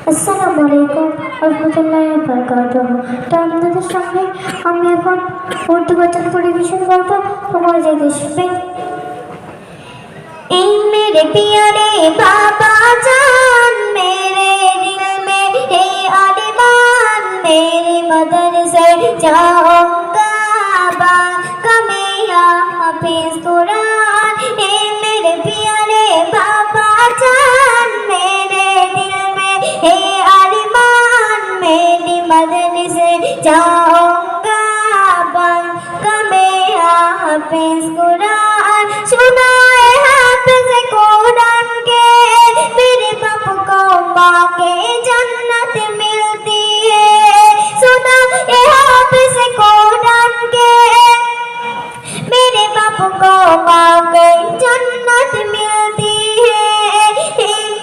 আসসালামু আলাইকুম রহমতুল্লাহি ওয়া বারাকাতুহু। তো আপনাদের সামনে আমি এখন উর্দু বচন পরিবেশন করব। তোমরা যে দেখবেন ए मेरे प्यारे बाबा जान मेरे दिल में है अरमान मेरे मदरसे जाऊंगा बाका में हाफिज कुरान ए मेरे प्यारे बाबा जान मेरे दिल में है अरमान मेरे मदरसे जाऊंगा बाका में हाफिज कुरान सुना जन्नत मिलती है सुना ये हाफिज कुरान के मेरे बाप को माँ के जन्नत मिलती है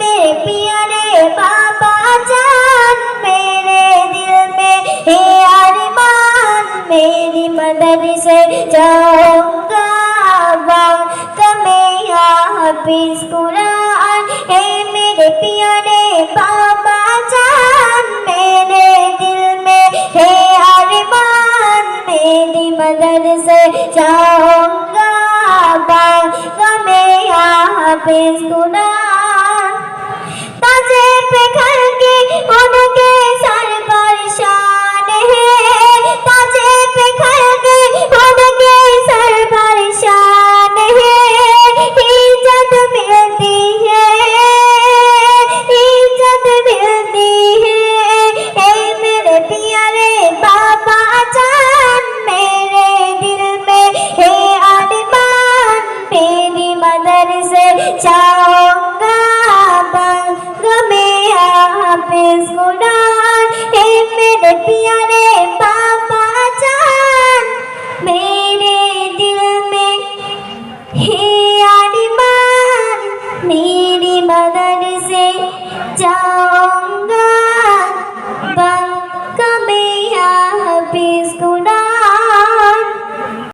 मेरे प्यारे बाबा जान मेरे दिल में है अरमान मेरी मदद से जाऊंगा मैं हाफिज कुरान है मेरे प्यारे बाबा जान मेरे दिल में है अरमान मेरी मदद से जाऊंगा मैं हाफिज कुरान ताजे पे घर के उनके सर पर शान है ताजे पे घर के उनके सर पर शान है इज्जत मिलती है इज्जत मिलती है ए मेरे प्यारे बाबा जान मेरे दिल में है अरमान मेरी मदद से जाऊंगा मैं हाफिज कुरान ए मेरे प्यारे